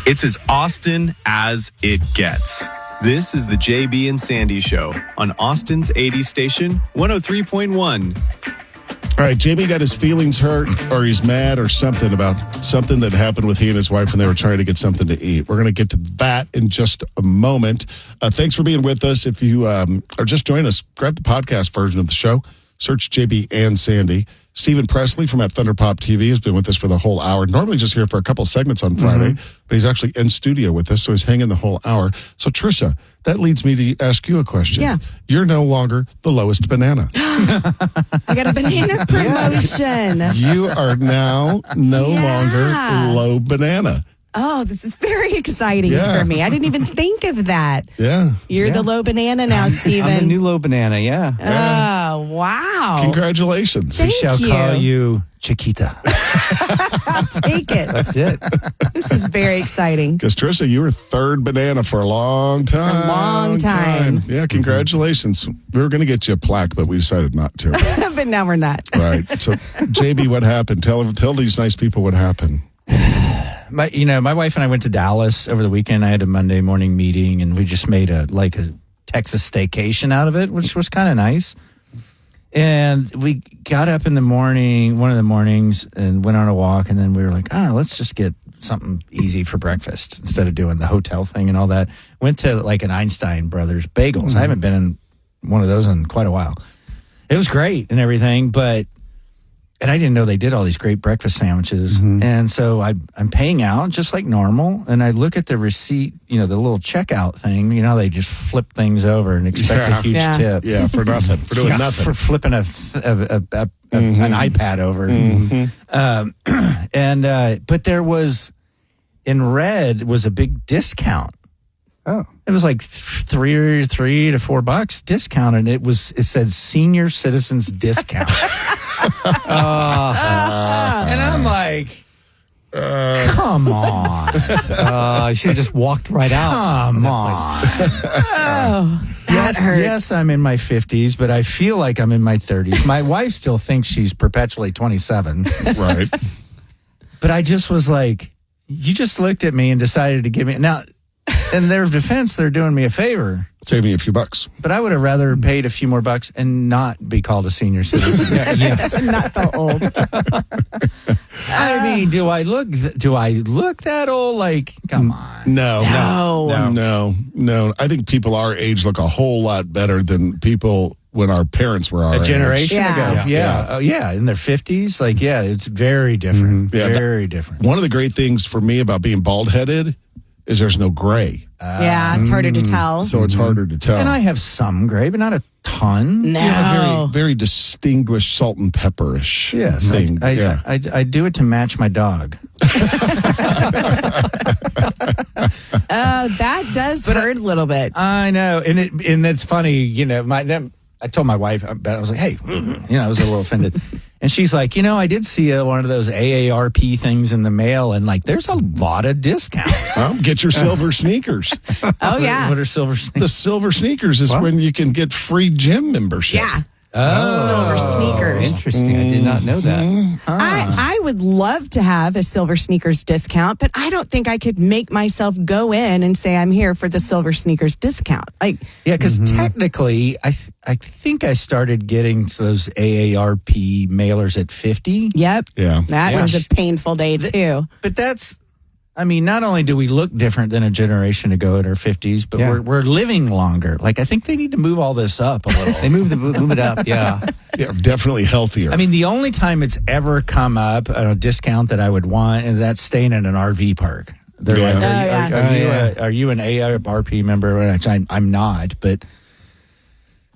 It's as Austin as it gets. This is the JB and Sandy Show on Austin's 80s station, 103.1. All right, JB got his feelings hurt, or he's mad or something about something that happened with he and his wife when they were trying to get something to eat. We're going to get to that in just a moment. Thanks for being with us. If you are just joining us, grab the podcast version of the show. Search JB and Sandy. Steven Presley from at Thunder Pop TV has been with us for the whole hour. Normally just here for a couple of segments on Friday, but he's actually in studio with us, so he's hanging the whole hour. So, Trisha, that leads me to ask you a question. Yeah. You're no longer the lowest banana. I got a banana promotion. You are now no longer low banana. Oh, this is very exciting for me. I didn't even think of that. Yeah. You're the low banana now, Steven. I'm the new low banana, yeah. Oh, wow. Congratulations. Thank We shall you. call you Chiquita. I'll take it. That's it. This is very exciting. Because, Trisha, you were third banana for a long time. A long time. Yeah, congratulations. We were going to get you a plaque, but we decided not to. But now we're not. Right. So, JB, what happened? Tell these nice people what happened. My wife and I went to Dallas over the weekend. I had a Monday morning meeting, and we just made a Texas staycation out of it, which was kind of nice. And we got up in the morning, one of the mornings, and went on a walk. And then we were like, let's just get something easy for breakfast instead of doing the hotel thing and all that. Went to like an Einstein Brothers bagels. I haven't been in one of those in quite a while. It was great and everything, and I didn't know they did all these great breakfast sandwiches. And so I'm paying out just like normal. And I look at the receipt, the little checkout thing. They just flip things over and expect a huge tip. Yeah, for nothing. For doing nothing. For flipping an iPad over. But there was, in red, was a big discount. Oh. It was like $3 to $4 discount. And it said senior citizens discount. And I'm like, come on. You should have just walked right out. Come on. That hurts. Yes, I'm in my 50s, but I feel like I'm in my 30s. My wife still thinks she's perpetually 27. Right. But I just was like, you just looked at me and decided to give me... Now, in their defense, they're doing me a favor. Save me a few bucks. But I would have rather paid a few more bucks and not be called a senior citizen. Yes. Not felt old. I mean, do I look that old? Like, come on. No. I think people our age look a whole lot better than people when our parents were our age. A generation ago. Yeah. In their 50s. Like, it's very different. Very different. One of the great things for me about being bald-headed is there's no gray. It's harder to tell. So it's harder to tell. And I have some gray, but not a ton. No. very, very distinguished salt and pepper-ish thing. I do it to match my dog. That does hurt a little bit. I know. And that's funny, I told my wife about it. I was like, hey, I was a little offended. And she's like, I did see one of those AARP things in the mail, and like, there's a lot of discounts. Well, get your silver sneakers. Oh, yeah. What are silver sneakers? The silver sneakers is when you can get free gym membership. Yeah. Oh, silver sneakers. Interesting. I did not know that. I would love to have a silver sneakers discount, but I don't think I could make myself go in and say I'm here for the silver sneakers discount. Like, yeah, because technically, I think I started getting those AARP mailers at 50. Yep. Yeah. That was a painful day too. But not only do we look different than a generation ago in our 50s, but we're living longer. Like, I think they need to move all this up a little. They move it up, yeah. Yeah, definitely healthier. I mean, the only time it's ever come up a discount that I would want is that's staying in an RV park. They're like, are you an AARP member? Which I'm not, but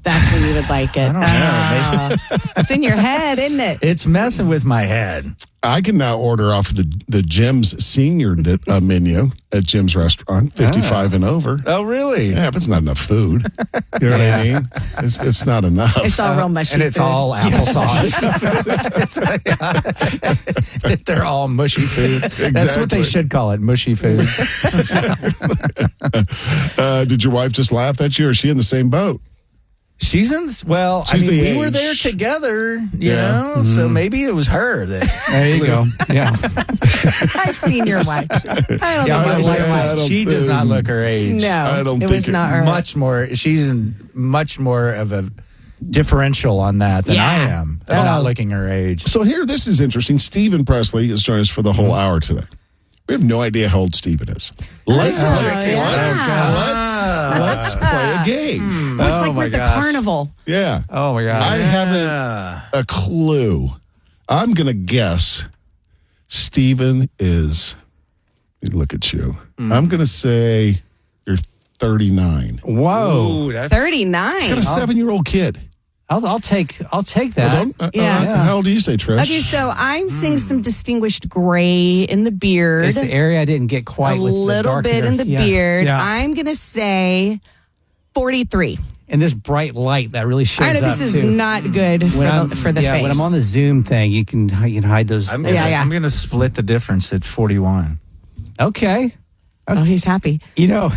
that's when you would like it. I don't know. It's in your head, isn't it? It's messing with my head. I can now order off the Jim's senior menu at Jim's restaurant, 55 and over. Oh, really? Yeah, but it's not enough food. You know what I mean? It's not enough. It's all real mushy and it's food. all applesauce. They're all mushy food. Exactly. That's what they should call it, mushy food. Did your wife just laugh at you, or is she in the same boat? She's in. Well, She's the we were age. there together, you Yeah. know. So maybe it was her that. There you go. Yeah. I've seen your wife. I don't Yeah, know my what your I wife. don't she does not look her age. No, I don't it think was it- not her. Much more. She's in much more of a differential on that than I Yeah. am. Of not looking her age. So here, this is interesting. Steven Presley is joining us for the whole hour today. We have no idea how old Steven is. Let's play a game. Looks like Oh, we're my at the gosh. carnival. Yeah. Oh my God. I haven't a clue. I'm going to guess Steven is, let me look at you. I'm going to say you're 39. Whoa. Ooh, that's 39. He's got a 7-year-old kid. I'll take that. Yeah. How old do you say, Trish? Okay, so I'm seeing some distinguished gray in the beard. It's the area I didn't get quite a with the little dark bit hair. in the Yeah. beard. Yeah. I'm going to say 43. And this bright light that really shows I know up this is too. not good for the face. When I'm on the Zoom thing, you can hide those. I'm Yeah. going to split the difference at 41. Okay. Oh, he's happy. You know,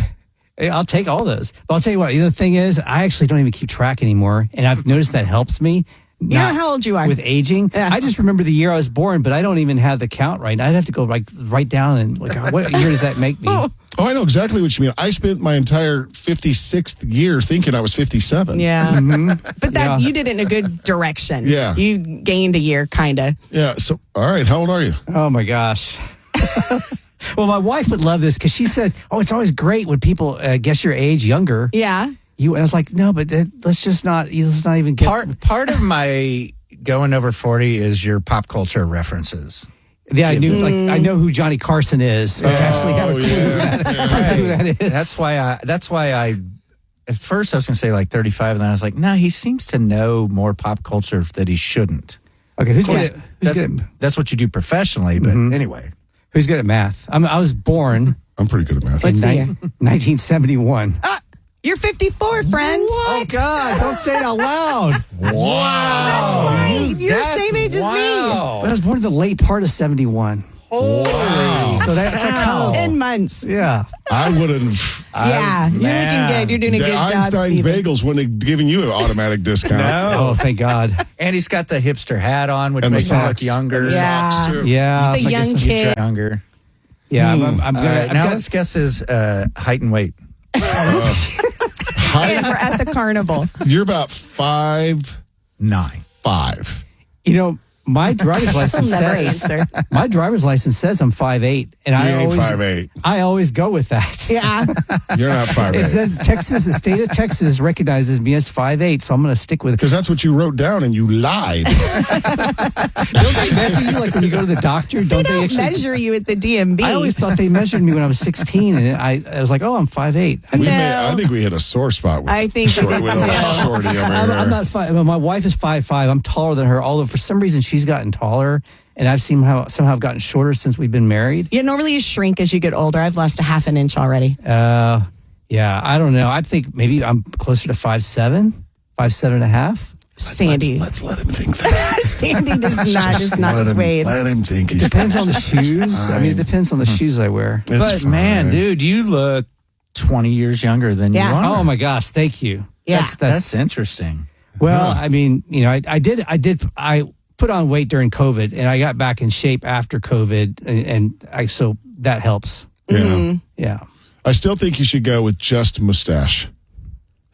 I'll take all those. But I'll tell you what, the other thing is, I actually don't even keep track anymore. And I've noticed that helps me. You know how old you are. With aging. Yeah. I just remember the year I was born, but I don't even have the count right. I'd have to go right down and what year does that make me? Oh, I know exactly what you mean. I spent my entire 56th year thinking I was 57. Yeah. But that Yeah. you did it in a good direction. Yeah. You gained a year, kind of. Yeah. So, all right. How old are you? Oh my gosh. Well, my wife would love this because she says, "Oh, it's always great when people guess your age younger." Yeah. And I was like, "No, but let's not even get Part of my going over 40 is your pop culture references. Yeah, I know who Johnny Carson is. I actually have a clue who that is. That's why I at first I was going to say like 35, and then I was like, no, he seems to know more pop culture that he shouldn't. Okay, who's Of course, good? that's what you do professionally, but anyway. Who's good at math? I was born I'm pretty good at math. in Let's see. 1971. You're 54, friends. Oh God! Don't say it out loud. Wow. Right. You're the same age as me. But I was born in the late part of 71. Wow. So that's a count. 10 months. Yeah. I wouldn't. Yeah. You're looking good. You're doing a The good job, Einstein Steven. bagels wouldn't have given you an automatic discount. Oh, thank God. And he's got the hipster hat on, which And the makes him look socks. younger. Yeah. Socks, too. Yeah. The I young guess- kid. Younger. Yeah. I'm All gonna. right, I've now got- let's guess his height and weight. And we're at the carnival. You're about 5'5". 9. You know, my driver's license Never says answer. my driver's license says I'm 5'8", and You ain't 5'8". I always go with that. Yeah. You're not It 5'8". says the state of Texas recognizes me as 5'8", so I'm going to stick with it. Because that's what you wrote down and you lied. Don't they measure you like when you go to the doctor? They Don't they don't actually measure you at the DMV. I always thought they measured me when I was 16, and I was like, "Oh, I'm 5'8". I think we hit a sore spot with I think we did with too. old shorty over I'm here. not 5. Well, my wife is 5'5". I'm taller than her. Although for some reason she's gotten taller, and I've seen how somehow I've gotten shorter since we've been married. Yeah, normally you shrink as you get older. I've lost a half an inch already. Yeah, I don't know. I think maybe I'm closer to 5'7", 5'7.5". Sandy. Let's let him think that. Sandy is not swayed. Let him think he's Depends on the shoes. I mean, it depends on the shoes I wear. It's But fine. man, dude, you look 20 years younger than Yeah. you are. Oh my gosh, thank you. Yeah. That's interesting. Well, I mean, you know, I put on weight during COVID, and I got back in shape after COVID, and so that helps. Yeah. Yeah. I still think you should go with just mustache.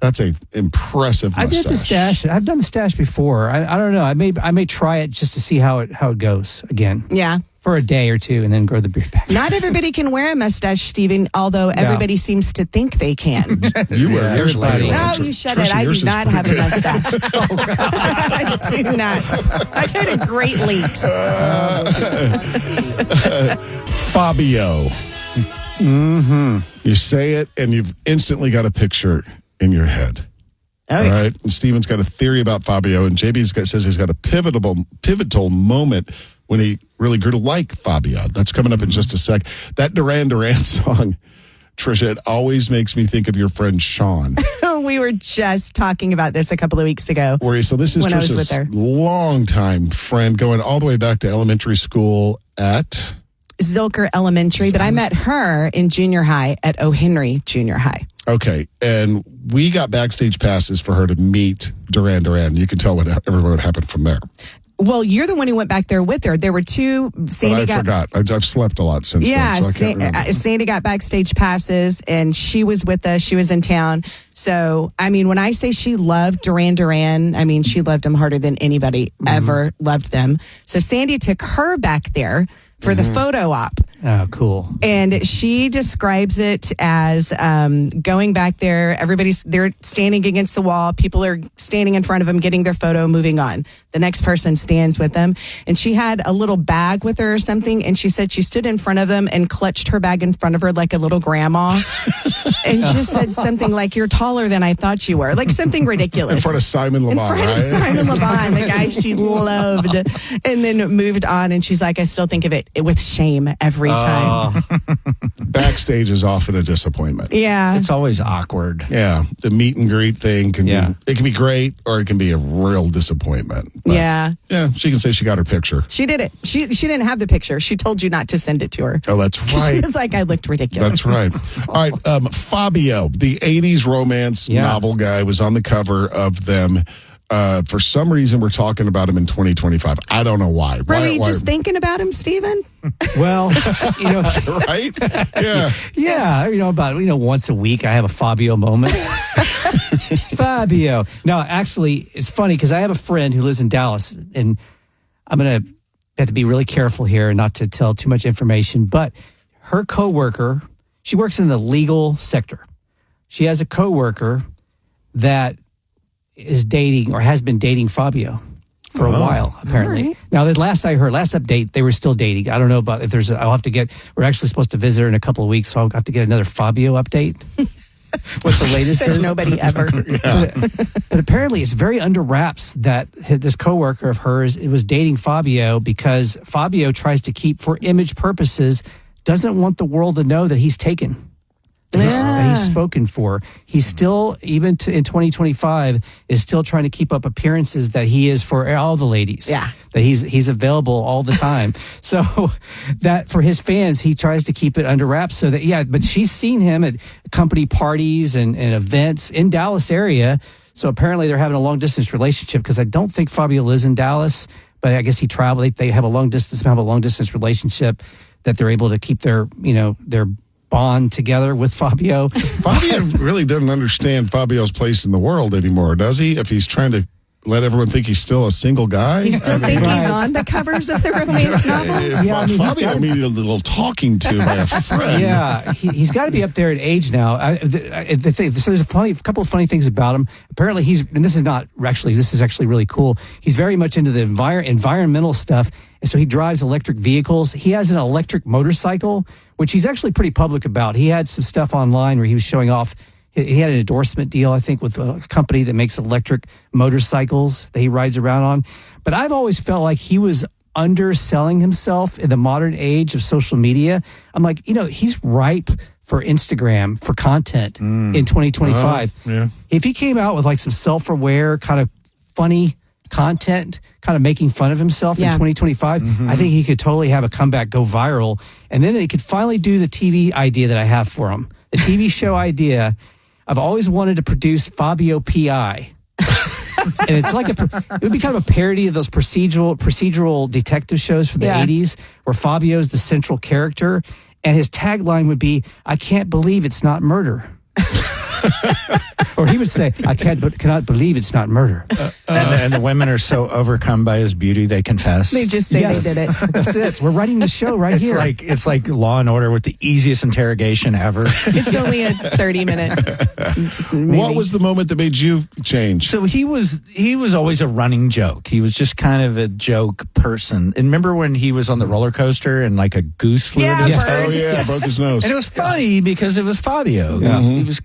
That's a impressive I mustache. did the stash. I've done the stash before. I don't know. I may try it just to see how it goes again Yeah. for a day or two, and then grow the beard back. Not everybody can wear a mustache, Stephen, although everybody seems to think they can. You wear Yeah, yours everybody. later. No, you shut it. I do not have a mustache. I do not. I go to great lengths. Fabio. You say it, and you've instantly got a picture in your head. Oh, All yeah. right. And Steven's got a theory about Fabio, and says he's got a pivotal moment when he really grew to like Fabio. That's coming up in just a sec. That Duran Duran song, Trisha, it always makes me think of your friend Sean. We were just talking about this a couple of weeks ago. So this is When I was with Trisha's her. longtime friend, going all the way back to elementary school at... Zilker Elementary, but I met her in junior high at O. Henry Junior High. Okay, and we got backstage passes for her to meet Duran Duran. You can tell what happened from there. Well, you're the one who went back there with her. There were two. Sandy forgot. I've slept a lot since then, so I can't remember. Sandy got backstage passes, and she was with us. She was in town. So, I mean, when I say she loved Duran Duran, I mean, she loved them harder than anybody ever loved them. So Sandy took her back there for the photo op. Oh, cool. And she describes it as going back there. They're standing against the wall. People are standing in front of them, getting their photo, moving on. The next person stands with them. And she had a little bag with her or something. And she said she stood in front of them and clutched her bag in front of her like a little grandma. And just said something like, "You're taller than I thought you were." Like something ridiculous. In front of Simon Le Bon, In front of Simon Le Bon, the guy she loved. And then moved on. And she's like, I still think of it with shame every time. Backstage is often a disappointment. Yeah. It's always awkward. Yeah. The meet and greet thing can be great, or it can be a real disappointment. But, yeah. She can say she got her picture. She did it. She didn't have the picture. She told you not to send it to her. Oh, that's right. She was like, I looked ridiculous. That's right. All right. Fabio, the 80s romance novel guy, was on the cover of them. For some reason, we're talking about him in 2025. I don't know why. Were you just thinking about him, Steven? Well, right? Yeah. Yeah. About once a week, I have a Fabio moment. Fabio. No, actually, it's funny because I have a friend who lives in Dallas, and I'm going to have to be really careful here not to tell too much information, but her coworker, she works in the legal sector. She has a coworker that is dating or has been dating Fabio for a while, apparently. Right. Now, the last update, they were still dating. I don't know about if we're actually supposed to visit her in a couple of weeks, so I'll have to get another Fabio update. What the latest is. Nobody ever. But apparently it's very under wraps that this coworker of hers was dating Fabio because Fabio tries to keep, for image purposes, doesn't want the world to know that he's taken. That he's spoken for. He's still, even in 2025, is still trying to keep up appearances that he is for all the ladies. Yeah. That he's available all the time. So that for his fans, he tries to keep it under wraps so that, but she's seen him at company parties and events in Dallas area. So apparently they're having a long distance relationship because I don't think Fabio lives in Dallas, but I guess he traveled. They have a long distance relationship that they're able to keep their bond together with Fabio. Fabio really doesn't understand Fabio's place in the world anymore, does he? If he's trying to let everyone think he's still a single guy. You still think he's on the covers of the romance novels? Fabio needed a little talking to by a friend. Yeah, he's got to be up there in age now. So there's a couple of funny things about him. Apparently this is actually really cool. He's very much into the environmental stuff. And so he drives electric vehicles. He has an electric motorcycle, which he's actually pretty public about. He had some stuff online where he was showing off. He had an endorsement deal, I think, with a company that makes electric motorcycles that he rides around on. But I've always felt like he was underselling himself in the modern age of social media. I'm like, he's ripe for Instagram, for content in 2025. If he came out with like some self-aware, kind of funny content, kind of making fun of himself in 2025, I think he could totally have a comeback, go viral. And then he could finally do the TV idea that I have for him. The TV show idea. I've always wanted to produce Fabio P.I. And it's like it would be kind of a parody of those procedural detective shows from the 80s where Fabio is the central character. And his tagline would be, "I can't believe it's not murder." Or he would say, cannot believe it's not murder. And the women are so overcome by his beauty, they confess. They just say they did it. That's it. We're writing the show here. It's like Law and Order with the easiest interrogation ever. It's only a 30-minute movie. What was the moment that made you change? So he was always a running joke. He was just kind of a joke person. And remember when he was on the roller coaster and like a goose flew into his face? Broke his nose. And it was funny because it was Fabio. Yeah. He was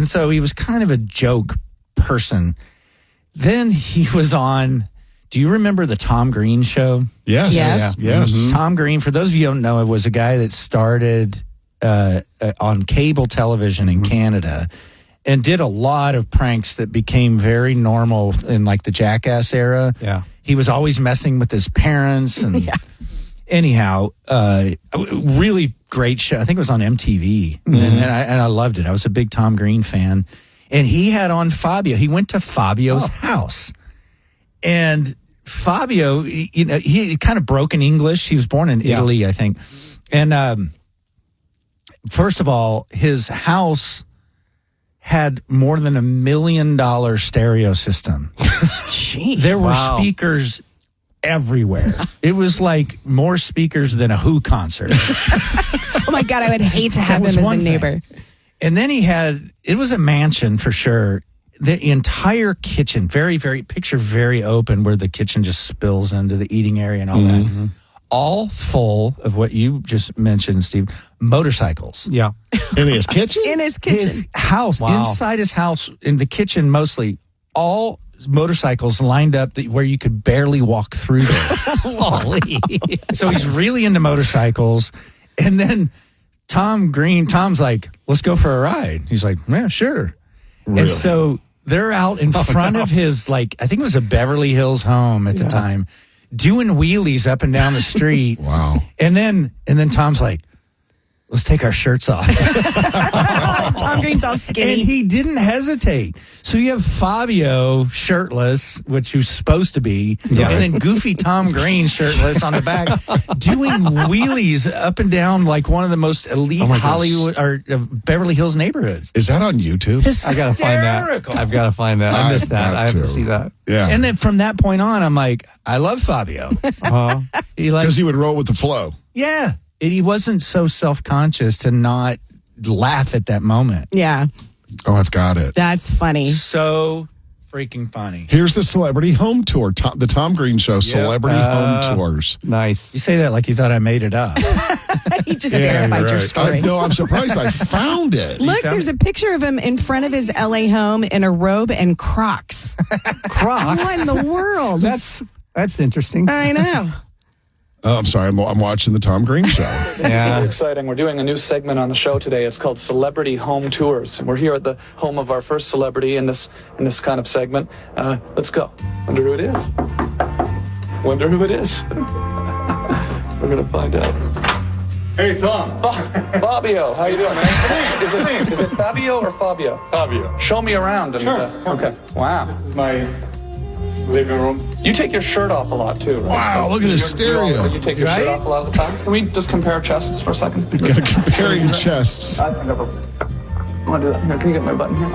so he was kind of a joke person. Then he was on, do you remember the Tom Green show? Yes. Yeah. Yes. Mm-hmm. Tom Green, for those of you who don't know, it was a guy that started on cable television in Canada and did a lot of pranks that became very normal in like the Jackass era. Yeah. He was always messing with his parents and anyhow, really great show. I think it was on MTV, and I loved it. I was a big Tom Green fan, and he had on Fabio. He went to Fabio's house, and Fabio, he kind of broken English. He was born in Italy, I think, and first of all, his house had more than $1 million stereo system. Jeez. There were speakers everywhere. It was like more speakers than a Who concert. Oh my God, I would hate to have him as a neighbor. And then it was a mansion for sure. The entire kitchen, very, very open, where the kitchen just spills into the eating area and all that. All full of what you just mentioned, Steve, motorcycles. Yeah. In his kitchen? In his kitchen. His house, inside his house, in the kitchen mostly, all motorcycles lined up where you could barely walk through there. So he's really into motorcycles. And then Tom's like, let's go for a ride. He's like, yeah, sure. Really? And so they're out in front of his, I think it was a Beverly Hills home at the time, doing wheelies up and down the street. Wow. And then Tom's like, let's take our shirts off. Tom Green's all skinny. And he didn't hesitate. So you have Fabio shirtless, which he's supposed to be, and then goofy Tom Green shirtless on the back, doing wheelies up and down like one of the most elite Hollywood or Beverly Hills neighborhoods. Is that on YouTube? I got to find that. I've got to find that. I missed that. I have to see that. Yeah. And then from that point on, I'm like, I love Fabio. Because he would roll with the flow. Yeah. He wasn't so self-conscious to not laugh at that moment. Yeah. Oh, I've got it. That's funny. So freaking funny. Here's the Celebrity Home Tour, the Tom Green Show, Celebrity Home Tours. Nice. You say that like you thought I made it up. He just verified your story. No, I'm surprised I found it. Look, there's a picture of him in front of his LA home in a robe and Crocs. Crocs? What in the world? That's interesting. I know. Oh, I'm sorry. I'm watching the Tom Green Show. Very exciting. We're doing a new segment on the show today. It's called Celebrity Home Tours. And we're here at the home of our first celebrity in this kind of segment. Let's go. Wonder who it is. Wonder who it is. We're going to find out. Hey, Tom. Fabio. How you doing, man? Is it Fabio or Fabio? Fabio. Show me around. And, Sure. Okay. Wow. This is my living room. You take your shirt off a lot, too, right? Wow, look at his stereo. You take your shirt off a lot of the time. Can we just compare chests for a second? Comparing chests. I never want to do that. Here, can you get my button here?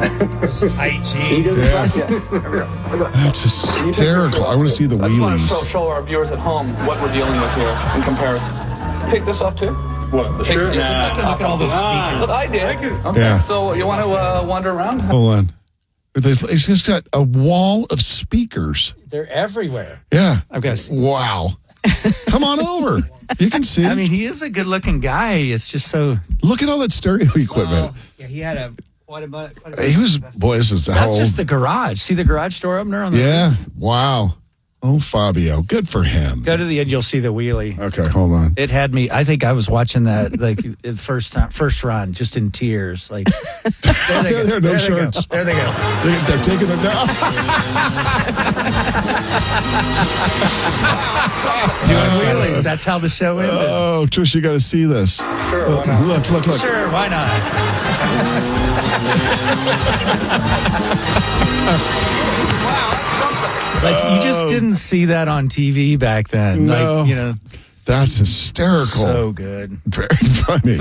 Tight jeans. Yeah. There we go. That's hysterical. I want to see the I just want to wheelies. show our viewers at home what we're dealing with here in comparison. Take this off, too? What? The shirt? Look at all those speakers. Look, I did. Okay. Yeah. So you want to wander around? Hold on. It's just got a wall of speakers. They're everywhere. Yeah. I've got to see. Wow. Come on over. You can see. I mean, he is a good-looking guy. It's just so... Look at all that stereo equipment. Yeah, he had quite a bit. He was, boy, this is That's just the garage. See the garage door opener on the... Yeah. Wow. Oh, Fabio. Good for him. Go to the end, you'll see the wheelie. Okay, hold on. It had me... I think I was watching that the first run, just in tears. Like, There are no shirts. There they go. They're taking it down. Doing wheelies. That's how the show ended. Oh, Trish, you got to see this. Sure, Look. Sure, why not? Like, you just didn't see that on TV back then. No. Like, That's hysterical. so good. Very funny.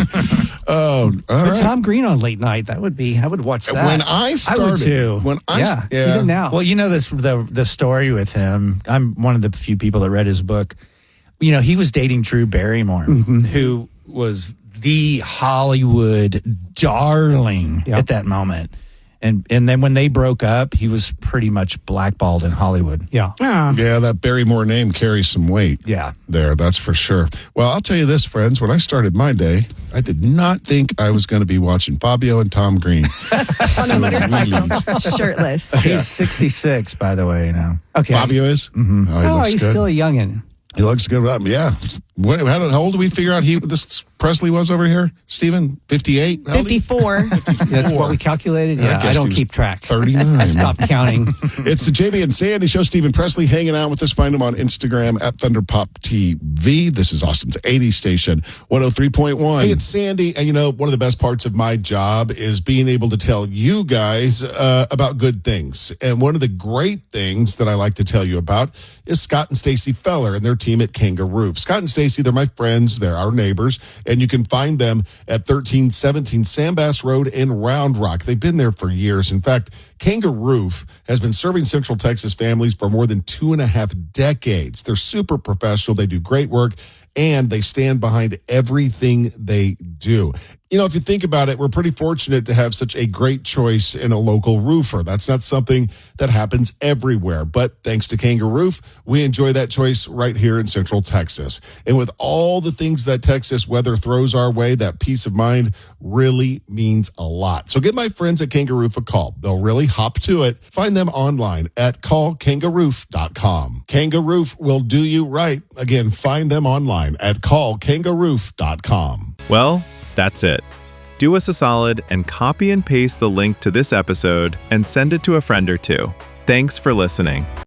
Oh, all right. Tom Green on late night. I would watch that. When I started, I would too. When I yeah, even now. Well, the story with him. I'm one of the few people that read his book. He was dating Drew Barrymore, who was the Hollywood darling at that moment. And then when they broke up, he was pretty much blackballed in Hollywood. Yeah. Yeah, that Barrymore name carries some weight. Yeah. There, that's for sure. Well, I'll tell you this, friends. When I started my day, I did not think I was going to be watching Fabio and Tom Green. On a motorcycle, shirtless. He's 66, by the way, now. Okay. Fabio is? Mm-hmm. Oh, he looks he's good. still a youngin'. He looks good. Yeah. How old do we figure out this Presley was over here, Steven? 58? 54. That's what we calculated. Yeah, I guessed don't he was keep track. 39. I stopped counting. It's the JB and Sandy Show. Steven Presley hanging out with us. Find him on Instagram at Thunderpop TV. This is Austin's 80 station, 103.1. Hey, it's Sandy. And one of the best parts of my job is being able to tell you guys about good things. And one of the great things that I like to tell you about is Scott and Stacy Feller and their team at Kangaroo. Scott and Stacy, they're my friends. They're our neighbors. And you can find them at 1317 Sandbass Road in Round Rock. They've been there for years. In fact, Kangaroo has been serving Central Texas families for more than 2.5 decades. They're super professional. They do great work, and they stand behind everything they do. If you think about it, we're pretty fortunate to have such a great choice in a local roofer. That's not something that happens everywhere. But thanks to Kangaroo, we enjoy that choice right here in Central Texas. And with all the things that Texas weather throws our way, that peace of mind really means a lot. So give my friends at Kangaroo a call. They'll really hop to it. Find them online at callkangaroo.com. Kangaroo will do you right. Again, find them online at callkangaroo.com. Well, that's it. Do us a solid and copy and paste the link to this episode and send it to a friend or two. Thanks for listening.